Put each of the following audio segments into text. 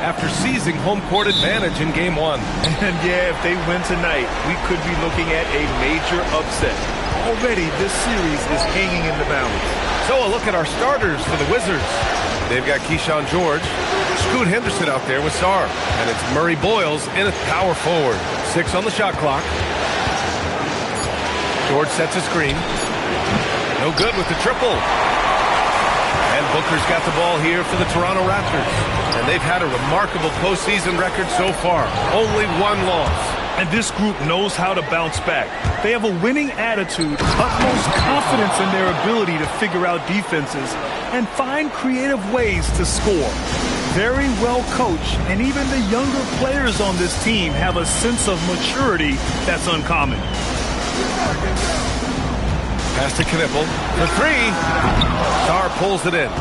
after seizing home court advantage in Game 1. And yeah, if they win tonight, we could be looking at a major upset. Already, this series is hanging in the balance. So a look at our starters for the Wizards. They've got Keyshawn George, Scoot Henderson out there with Svr, and it's Murray Boyles in at power forward. 6 on the shot clock. George sets a screen. No good with the triple. And Booker's got the ball here for the Toronto Raptors. And they've had a remarkable postseason record so far. Only 1 loss. And this group knows how to bounce back. They have a winning attitude, utmost confidence in their ability to figure out defenses and find creative ways to score. Very well coached, and even the younger players on this team have a sense of maturity that's uncommon. Pass to Knippel for 3. Svr pulls it in.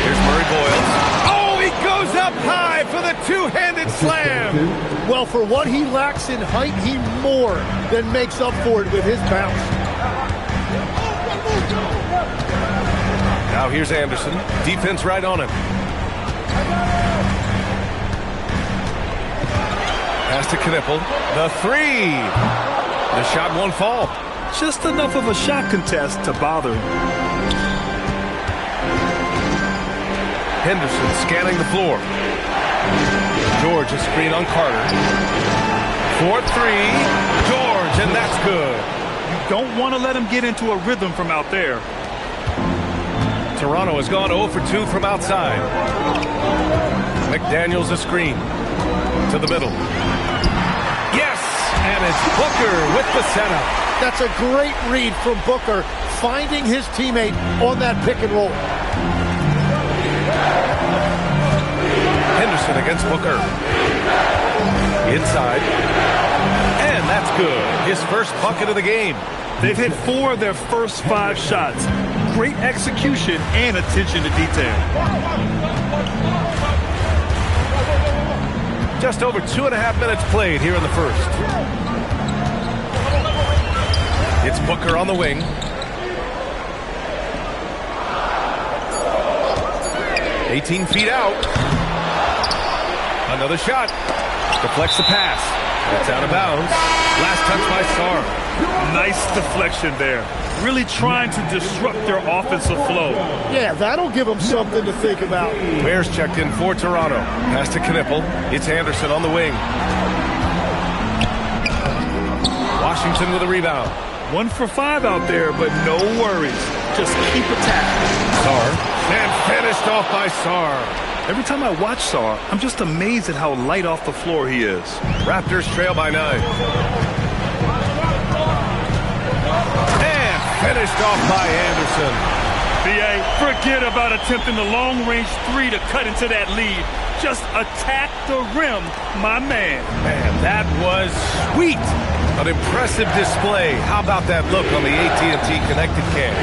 Here's Murray Boyles. Oh, he goes up high for the two-handed slam. Well, for what he lacks in height, he more than makes up for it with his bounce. Now here's Anderson. Defense right on him. Pass to Knippel. The 3. The shot won't fall. Just enough of a shot contest to bother him. Henderson scanning the floor. George a screen on Carter. 4-3. George, and that's good. You don't want to let him get into a rhythm from out there. Toronto has gone 0 for 2 from outside. McDaniels a screen. To the middle. Yes! And it's Booker with the setup. That's a great read from Booker, finding his teammate on that pick and roll. Henderson against Booker. Inside. And that's good. His first bucket of the game. They've hit 4 of their first 5 shots. Great execution and attention to detail. Just over 2.5 minutes played here in the first. It's Booker on the wing. "18 feet out. Another shot. Deflects the pass. It's out of bounds. Last touch by Svr. Nice deflection there. Really trying to disrupt their offensive flow. Yeah, that'll give them something to think about. Ware's checked in for Toronto. Pass to Knippel. It's Anderson on the wing. Washington with a rebound. 1 for 5 out there, but no worries. Just keep attacking. Svr. And finished off by Svr. Every time I watch Svr, I'm just amazed at how light off the floor he is. Raptors trail by 9. And finished off by Anderson. B.A., forget about attempting the long-range 3 to cut into that lead. Just attack the rim, my man. Man, that was sweet. An impressive display. How about that look on the AT&T Connected Cam?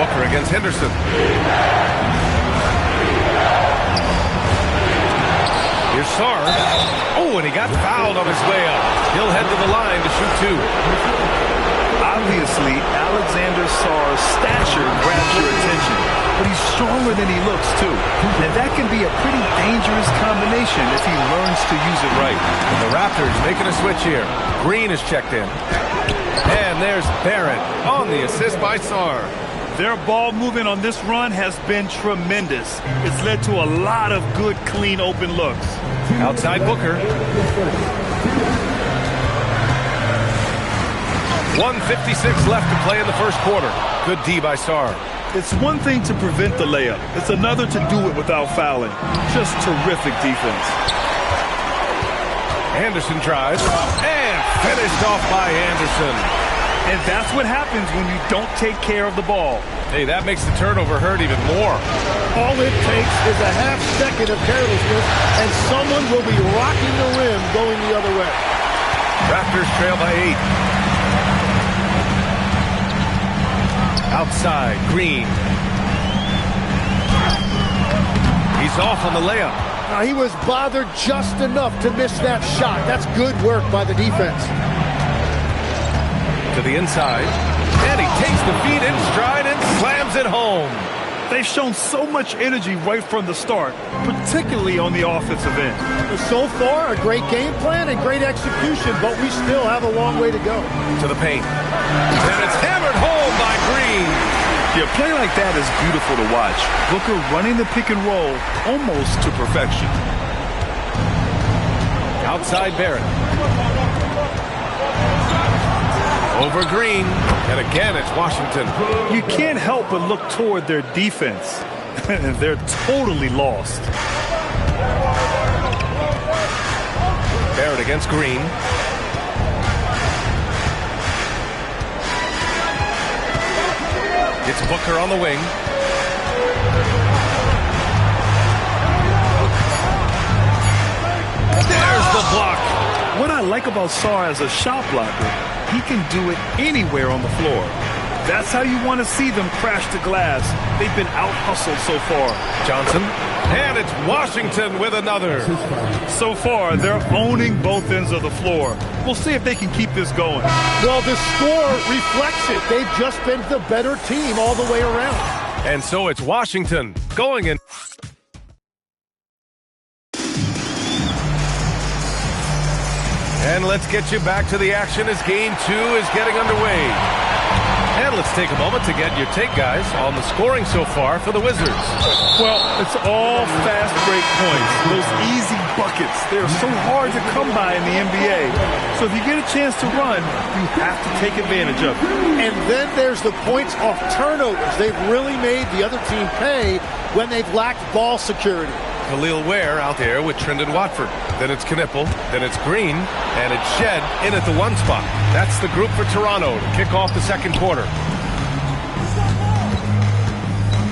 Booker against Henderson. Here's Svr. Oh, and he got fouled on his way up. He'll head to the line to shoot 2. Obviously, Alexander Sarr's stature grabs your attention, but he's stronger than he looks, too. And that can be a pretty dangerous combination if he learns to use it right. And the Raptors making a switch here. Green is checked in. And there's Barrett on the assist by Svr. Their ball movement on this run has been tremendous. It's led to a lot of good, clean, open looks. Outside Booker. 1:56 left to play in the first quarter. Good D by Svr. It's one thing to prevent the layup. It's another to do it without fouling. Just terrific defense. Anderson drives. And finished off by Anderson. And that's what happens when you don't take care of the ball. Hey, that makes the turnover hurt even more. All it takes is a half second of carelessness, and someone will be rocking the rim going the other way. Raptors trail by 8. Outside, Green. He's off on the layup. He was bothered just enough to miss that shot. That's good work by the defense. To the inside. And he takes the feed into They've shown so much energy right from the start, particularly on the offensive end. So far, a great game plan and great execution, but we still have a long way to go. To the paint. And it's hammered home by Green. Yeah, play like that is beautiful to watch. Booker running the pick and roll almost to perfection. Outside Barrett. Over Green. And again, it's Washington. You can't help but look toward their defense. They're totally lost. Barrett against Green. It's Booker on the wing. There's the block. What I like about Svr as a shot blocker, he can do it anywhere on the floor. That's how you want to see them crash the glass. They've been out-hustled so far. Johnson. And it's Washington with another. So far, they're owning both ends of the floor. We'll see if they can keep this going. Well, the score reflects it. They've just been the better team all the way around. And so it's Washington going in. And let's get you back to the action as Game 2 is getting underway. And let's take a moment to get your take, guys, on the scoring so far for the Wizards. Well, it's all fast break points. Those easy buckets, they're so hard to come by in the NBA. So if you get a chance to run, you have to take advantage of it. And then there's the points off turnovers. They've really made the other team pay when they've lacked ball security. Khalil Ware out there with Trendon Watford. Then it's Knipple, then it's Green, and it's Shed in at the 1 spot. That's the group for Toronto to kick off the second quarter.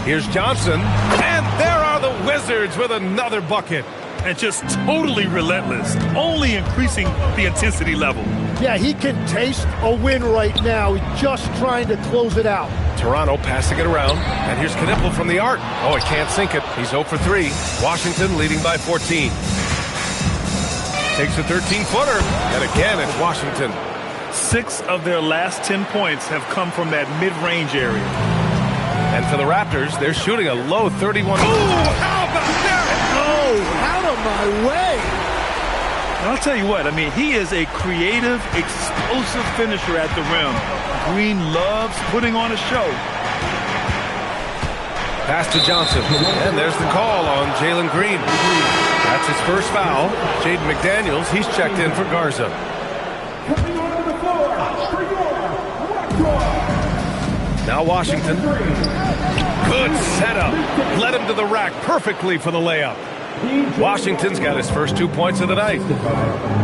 Here's Johnson, and there are the Wizards with another bucket. And just totally relentless, only increasing the intensity level. Yeah, he can taste a win right now. He's just trying to close it out. Toronto passing it around, and here's Knipple from the arc. Oh, he can't sink it. He's 0 for 3. Washington leading by 14. Takes a 13-footer, and again it's Washington. 6 of their last 10 points have come from that mid-range area. And for the Raptors, they're shooting a low 31. Ooh, how about that? Oh, out of my way. And I'll tell you what, I mean, he is a creative, explosive finisher at the rim. Green loves putting on a show. Pass to Johnson, and there's the call on Jalen Green. That's his first foul. Jaden McDaniels, he's checked in for Garza. Now Washington. Good setup. Led him to the rack perfectly for the layup. Washington's got his first 2 points of the night.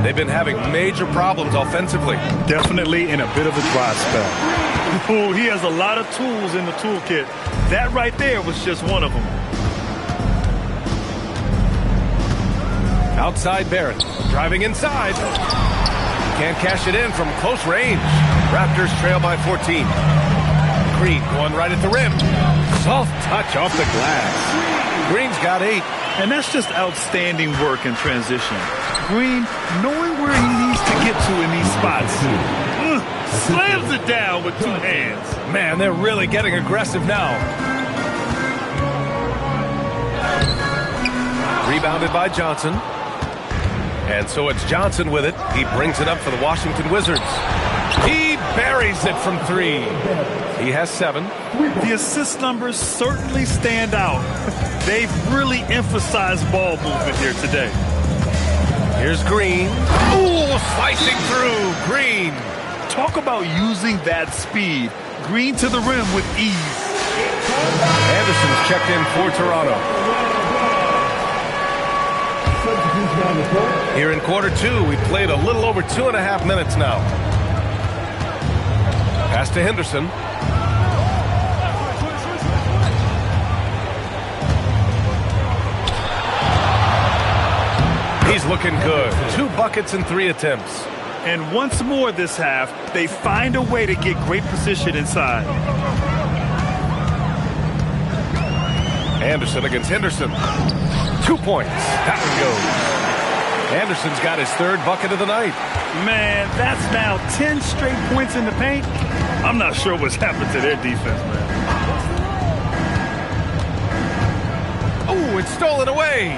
They've been having major problems offensively. Definitely in a bit of a dry spell. Oh, he has a lot of tools in the toolkit. That right there was just one of them. Outside Barrett. Driving inside. Can't cash it in from close range. Raptors trail by 14. Green going right at the rim. Soft touch off the glass. Green's got 8. And that's just outstanding work in transition. Green, knowing where he needs to get to in these spots, slams it down with 2 hands. Man, they're really getting aggressive now. Rebounded by Johnson. And so it's Johnson with it. He brings it up for the Washington Wizards. He buries it from 3. He has 7. The assist numbers certainly stand out. They've really emphasized ball movement here today. Here's Green. Ooh, slicing through. Green. Talk about using that speed. Green to the rim with ease. Anderson's checked in for Toronto. Here in quarter 2, we played a little over 2.5 minutes now. Pass to Henderson. He's looking good. 2 buckets and 3 attempts. And once more this half, they find a way to get great position inside. Anderson against Henderson. 2 points. That one goes. Anderson's got his 3rd bucket of the night. Man, that's now 10 straight points in the paint. I'm not sure what's happened to their defense, man. Oh, it's stolen away.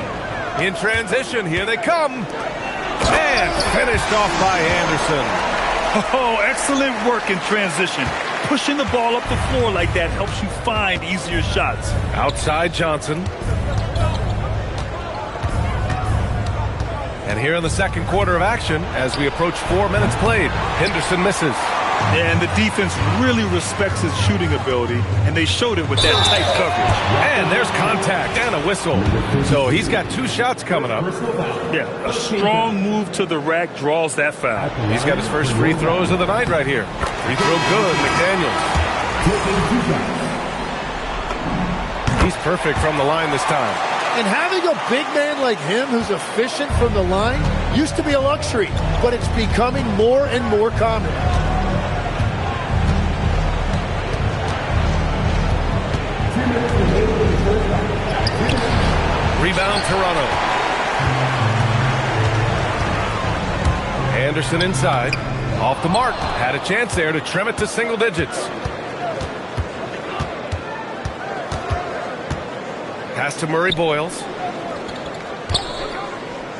In transition, here they come. And finished off by Anderson. Oh, excellent work in transition. Pushing the ball up the floor like that helps you find easier shots. Outside Johnson. And here in the second quarter of action, as we approach 4 minutes played, Henderson misses. And the defense really respects his shooting ability, and they showed it with that tight coverage. And there's contact and a whistle. So he's got 2 shots coming up. Yeah, a strong move to the rack draws that foul. He's got his first free throws of the night right here. Free throw good, McDaniels. He's perfect from the line this time. And having a big man like him who's efficient from the line used to be a luxury, but it's becoming more and more common. Rebound, Toronto. Anderson inside. Off the mark. Had a chance there to trim it to single digits. Pass to Murray Boyles.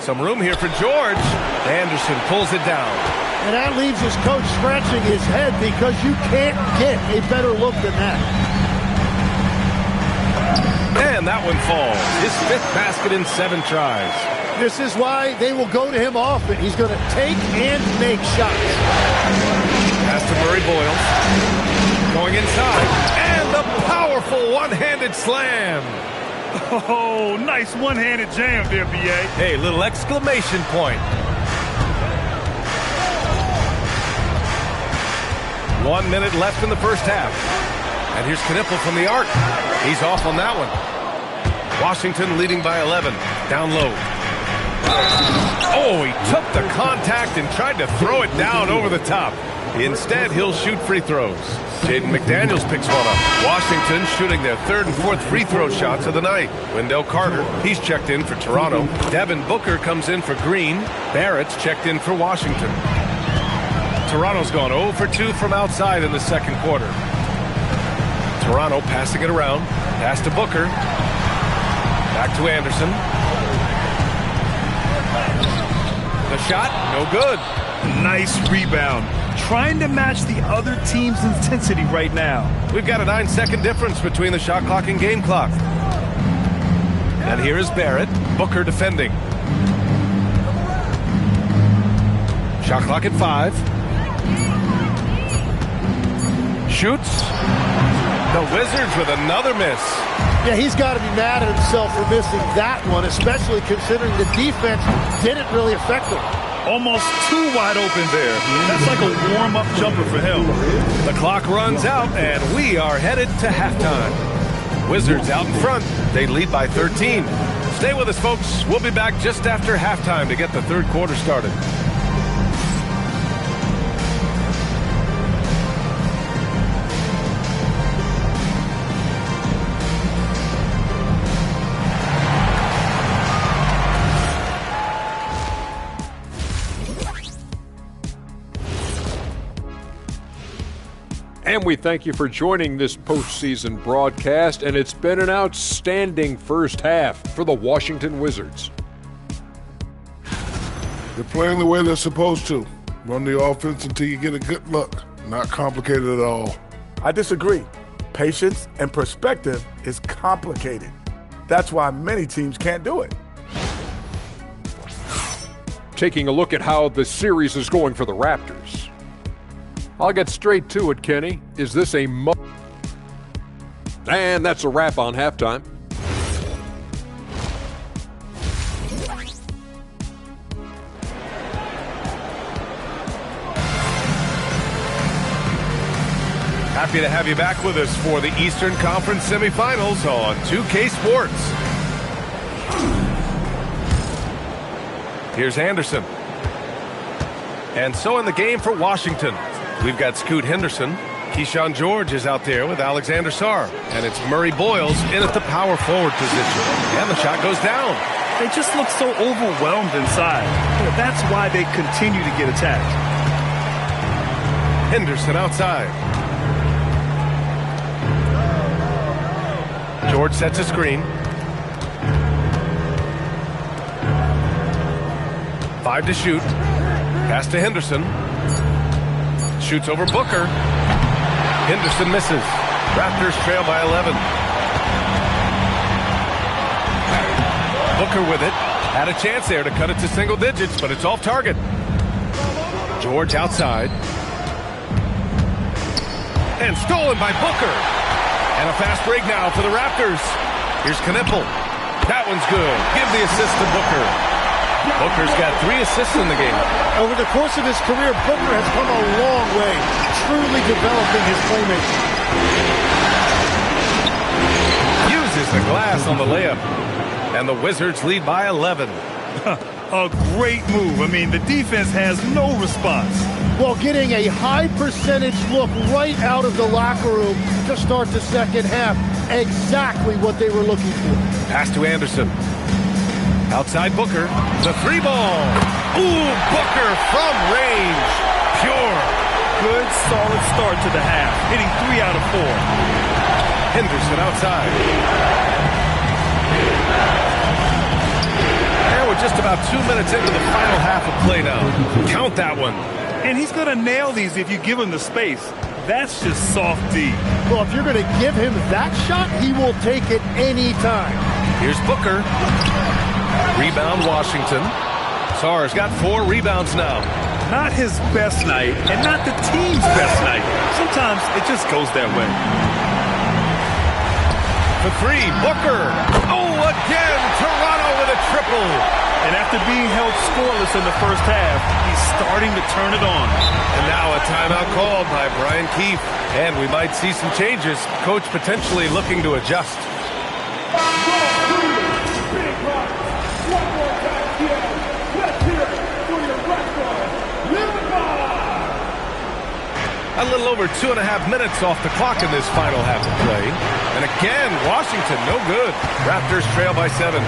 Some room here for George. Anderson pulls it down. And that leaves his coach scratching his head because you can't get a better look than that. And that one falls. His 5th basket in 7 tries. This is why they will go to him often. He's going to take and make shots. Pass to Murray Boyles. Going inside. And the powerful one-handed slam. Oh, nice one-handed jam there, B.A. Hey, little exclamation point. 1 minute left in the first half. And here's Knipple from the arc. He's off on that one. Washington leading by 11. Down low. Oh, he took the contact and tried to throw it down over the top. Instead, he'll shoot free throws. Jaden McDaniels picks one up. Washington shooting their 3rd and 4th free throw shots of the night. Wendell Carter, he's checked in for Toronto. Devin Booker comes in for Green. Barrett's checked in for Washington. Toronto's gone 0 for 2 from outside in the second quarter. Toronto passing it around. Pass to Booker. Back to Anderson. The shot, no good. Nice rebound. Trying to match the other team's intensity right now. We've got a 9-second difference between the shot clock and game clock. And here is Barrett. Booker defending. Shot clock at 5. Shoots. The Wizards with another miss. Yeah, he's got to be mad at himself for missing that one, especially considering the defense didn't really affect him. Almost too wide open there. That's like a warm-up jumper for him. The clock runs out, and we are headed to halftime. Wizards out in front. They lead by 13. Stay with us, folks. We'll be back just after halftime to get the third quarter started. And we thank you for joining this postseason broadcast, and it's been an outstanding first half for the Washington Wizards. They're playing the way they're supposed to. Run the offense until you get a good look. Not complicated at all. I disagree. Patience and perspective is complicated. That's why many teams can't do it. Taking a look at how the series is going for the Raptors. I'll get straight to it, Kenny. Is this a And that's a wrap on halftime. Happy to have you back with us for the Eastern Conference semifinals on 2K Sports. Here's Anderson. And so in the game for Washington, we've got Scoot Henderson. Keyshawn George is out there with Alexander Sarr. And it's Murray Boyles in at the power forward position. And the shot goes down. They just look so overwhelmed inside. That's why they continue to get attacked. Henderson outside. George sets a screen. 5 to shoot. Pass to Henderson. Shoots over Booker. Henderson misses. Raptors trail by 11. Booker with it. Had a chance there to cut it to single digits, but it's off target. George outside. And stolen by Booker. And a fast break now for the Raptors. Here's Knipple. That one's good. Give the assist to Booker. Booker's got 3 assists in the game. Over the course of his career, Booker has come a long way, truly developing his playmaking. Uses the glass on the layup. And the Wizards lead by 11. A great move. I mean, the defense has no response. While getting a high percentage look right out of the locker room to start the second half. Exactly what they were looking for. Pass to Anderson. Outside Booker. The 3-ball. Ooh, Booker from range. Pure. Good, solid start to the half. Hitting 3 out of 4. Henderson outside. And we're just about 2 minutes into the final half of play now. Count that one. And he's going to nail these if you give him the space. That's just soft D. Well, if you're going to give him that shot, he will take it any time. Here's Booker. Rebound Washington. Sarr's got 4 rebounds now. Not his best night, and not the team's best night. Sometimes it just goes that way. For 3, Booker. Oh, again, Toronto with a triple. And after being held scoreless in the first half, he's starting to turn it on. And now a timeout called by Brian Keefe. And we might see some changes. Coach potentially looking to adjust. A little over 2.5 minutes off the clock in this final half of play. And again, Washington, no good. Raptors trail by 7.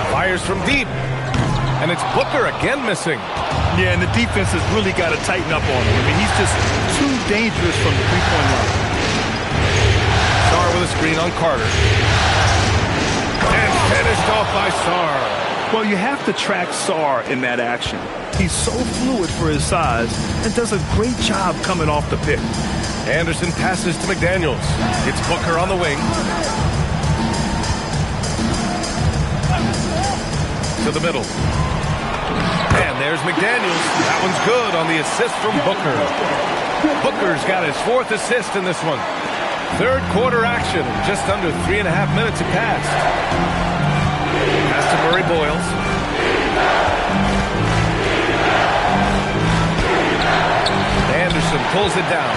Fires from deep. And it's Booker again missing. Yeah, and the defense has really got to tighten up on him. I mean, he's just too dangerous from the three-point line. Sarr with a screen on Carter. And finished off by Sarr. Well, you have to track Sarr in that action. He's so fluid for his size and does a great job coming off the pick. Anderson passes to McDaniels. It's Booker on the wing. To the middle. And there's McDaniels. That one's good on the assist from Booker. Booker's got his 4th assist in this one. 3rd quarter action. Just under 3.5 minutes have passed. Pass to Murray Boyles. Anderson pulls it down.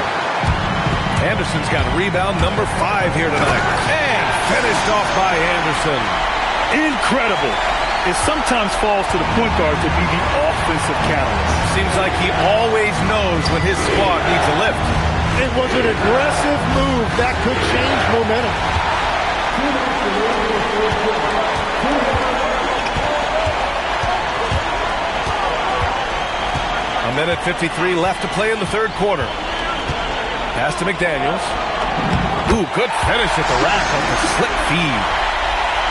Anderson's got rebound number 5 here tonight. And finished off by Anderson. Incredible. It sometimes falls to the point guard to be the offensive catalyst. Seems like he always knows when his squad needs a lift. It was an aggressive move that could change momentum. A minute 53 left to play in the 3rd quarter. Pass to McDaniels. Ooh, good finish at the rack on the slick feed.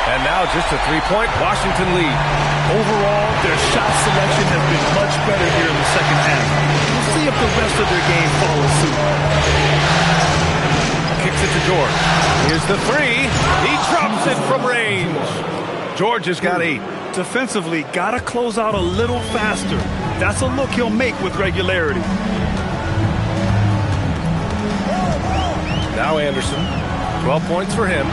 And now just a 3-point Washington lead. Overall, their shot selection has been much better here in the second half. We'll see if the rest of their game follows suit. Kicks it to George. Here's the 3. He drops it from range. George has got 8. Defensively, got to close out a little faster. That's a look he'll make with regularity. Now Anderson. 12 points for him.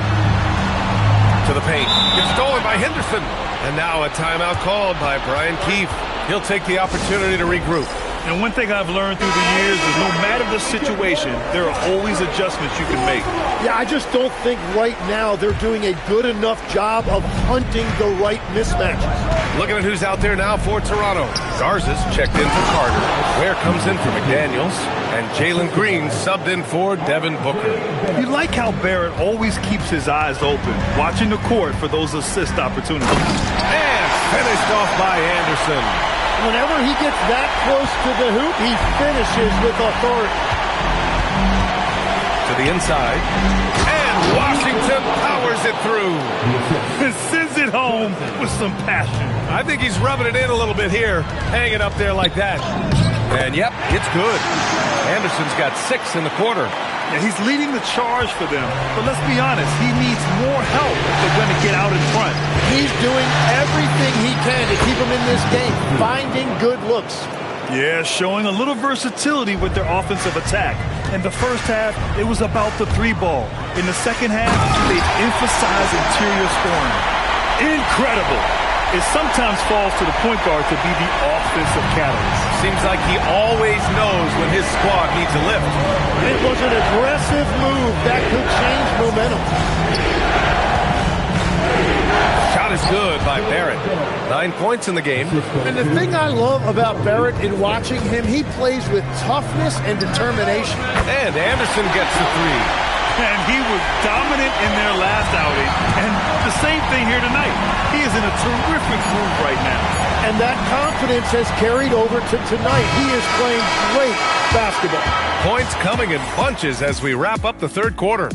To the paint. It's stolen by Henderson. And now a timeout called by Brian Keefe. He'll take the opportunity to regroup. And one thing I've learned through the years is no matter the situation, there are always adjustments you can make. Yeah, I just don't think right now they're doing a good enough job of hunting the right mismatches. Looking at who's out there now for Toronto. Garza's checked in for Carter. Ware comes in for McDaniels. And Jalen Green subbed in for Devin Booker. You like how Barrett always keeps his eyes open, watching the court for those assist opportunities. And finished off by Anderson. Whenever he gets that close to the hoop, he finishes with authority. To the inside. And Washington powers it through. Sends it it home with some passion. I think he's rubbing it in a little bit here, hanging up there like that. And yep, it's good. Anderson's got 6 in the quarter. Yeah, he's leading the charge for them. But let's be honest, he needs more help if they're going to get out in front. He's doing everything he can to keep them in this game, finding good looks. Yeah, showing a little versatility with their offensive attack. In the first half, it was about the 3-ball. In the second half, they emphasized interior scoring. Incredible. It sometimes falls to the point guard to be the offensive catalyst. Seems like he always knows when his squad needs a lift. It was an aggressive move that could change momentum. Shot is good by Barrett. 9 points in the game. And the thing I love about Barrett in watching him, he plays with toughness and determination. And Anderson gets the 3. And he was dominant in their last outing. And the same thing here tonight. He is in a terrific groove right now. And that confidence has carried over to tonight. He is playing great basketball. Points coming in bunches as we wrap up the third quarter.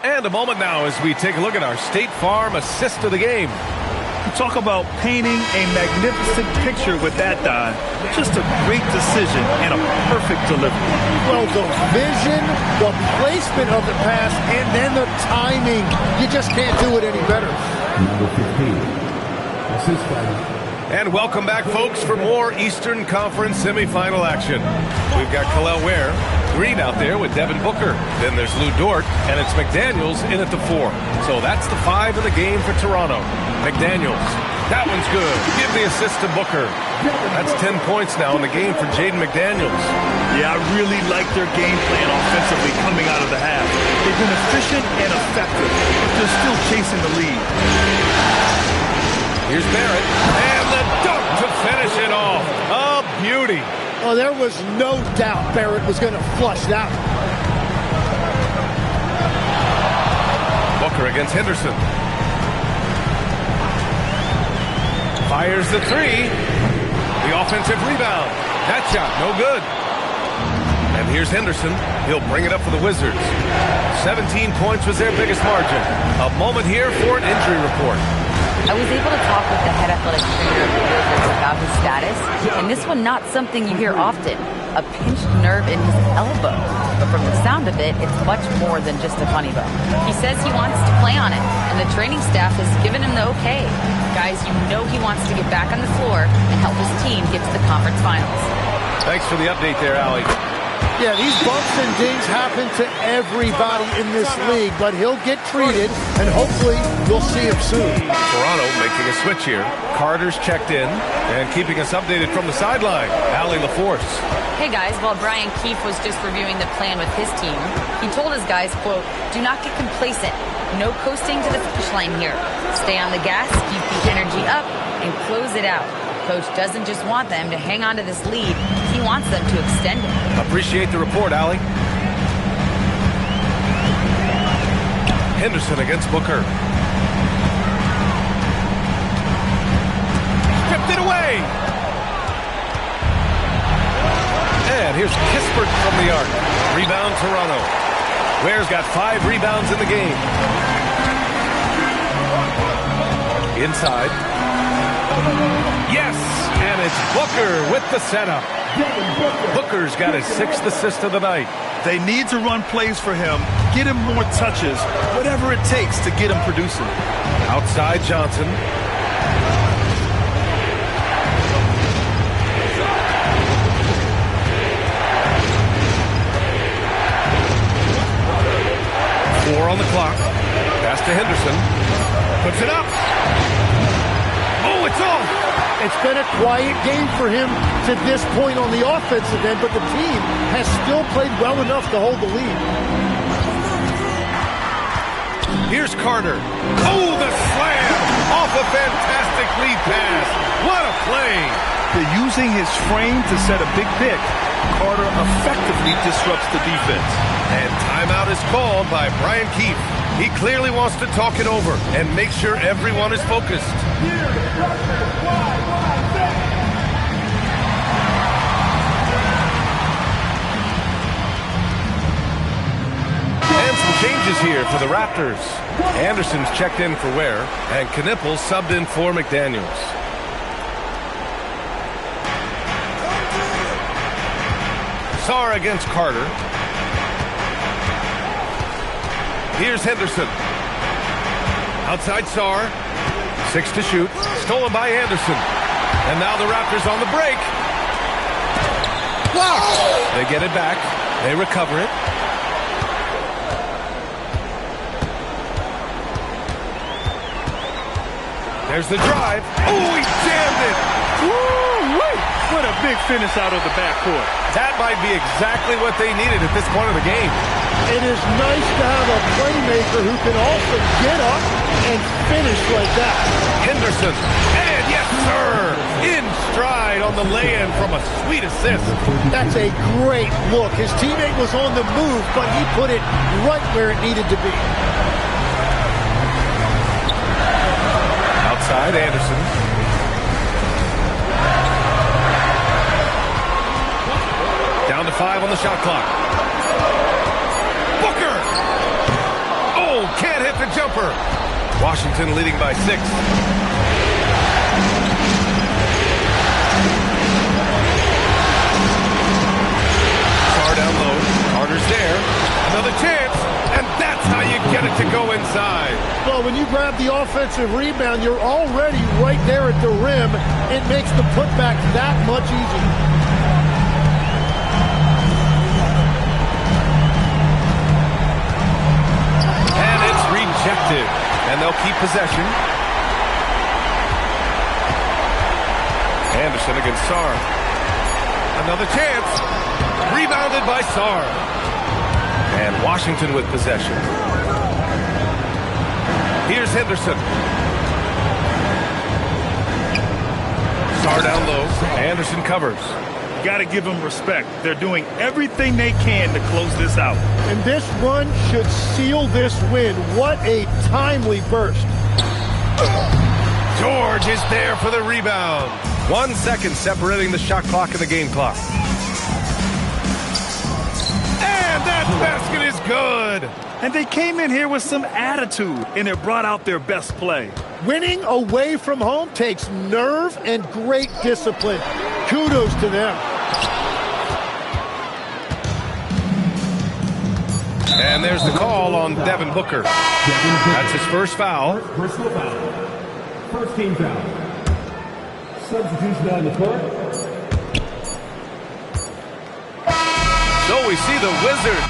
And a moment now as we take a look at our State Farm assist of the game. You talk about painting a magnificent picture with that, Don. Just a great decision and a perfect delivery. Well, the vision, the placement of the pass, and then the timing. You just can't do it any better. Number 15, assist by. And welcome back, folks, for more Eastern Conference semifinal action. We've got Khalil Ware, Green out there with Devin Booker. Then there's Lou Dort, and it's McDaniels in at the 4. So that's the 5 in the game for Toronto. McDaniels, that one's good. Give the assist to Booker. That's 10 points now in the game for Jaden McDaniels. Yeah, I really like their game plan offensively coming out of the half. They've been efficient and effective, but they're still chasing the lead. Here's Barrett, and the dunk to finish it off. A beauty. Oh, there was no doubt Barrett was going to flush that one. Booker against Henderson. Fires the 3. The offensive rebound. That shot, no good. And here's Henderson. He'll bring it up for the Wizards. 17 points was their biggest margin. A moment here for an injury report. I was able to talk with the head athletic trainer of the Wizards about his status, and this one not something you hear often, a pinched nerve in his elbow. But from the sound of it, it's much more than just a funny bone. He says he wants to play on it, and the training staff has given him the okay. Guys, you know he wants to get back on the floor and help his team get to the conference finals. Thanks for the update there, Allie. Yeah, these bumps and dings happen to everybody in this league, but he'll get treated, and hopefully we'll see him soon. Toronto making a switch here. Carter's checked in, and keeping us updated from the sideline, Allie LaForce. Hey guys, while Brian Keefe was just reviewing the plan with his team, he told his guys, quote, "Do not get complacent. No coasting to the finish line here. Stay on the gas, keep the energy up, and close it out." Coach doesn't just want them to hang on to this lead, he wants them to extend it. Appreciate the report, Allie. Henderson against Booker. Stripped it away. And here's Kispert from the arc. Rebound Toronto. Ware's got 5 rebounds in the game. Inside. Yes, and it's Booker with the setup. Booker's got his 6th assist of the night. They need to run plays for him, get him more touches, whatever it takes to get him producing. Outside Johnson. Four on the clock. Pass to Henderson. Puts it up. Oh, it's off. It's been a quiet game for him to this point on the offensive end, but the team has still played well enough to hold the lead. Here's Carter. Oh, the slam off a fantastic lead pass. What a play. They're using his frame to set a big pick. Carter effectively disrupts the defense. And timeout is called by Brian Keefe. He clearly wants to talk it over and make sure everyone is focused. And some changes here for the Raptors. Anderson's checked in for Ware, and Knippel subbed in for McDaniels. Svr against Carter. Here's Henderson. Outside Svr. 6 to shoot. Stolen by Anderson. And now the Raptors on the break. Blocked. They get it back. They recover it. There's the drive. Oh, he jammed it. Woo-wee! What a big finish out of the backcourt. That might be exactly what they needed at this point of the game. It is nice to have a playmaker who can also get up and finish like that. Henderson. And yes, sir. In stride on the lay-in from a sweet assist. That's a great look. His teammate was on the move, but he put it right where it needed to be. Outside, Anderson. Down to 5 on the shot clock. Booker! Oh, can't hit the jumper. Washington leading by 6. Far down low. Carter's there. Another chance. And that's how you get it to go inside. Well, when you grab the offensive rebound, you're already right there at the rim. It makes the putback that much easier. And it's rejected. And they'll keep possession. Anderson against Svr. Another chance. Rebounded by Svr. And Washington with possession. Here's Henderson. Svr down low. Anderson covers. Got to give them respect. They're doing everything they can to close this out. And this run should seal this win. What a timely burst. George is there for the rebound. 1 second separating the shot clock and the game clock. And that basket is good. And they came in here with some attitude, and it brought out their best play. Winning away from home takes nerve and great discipline. Kudos to them. And there's the call on Devin Booker. That's his first foul. Personal foul. First team foul. Substitution on the court. So we see the Wizards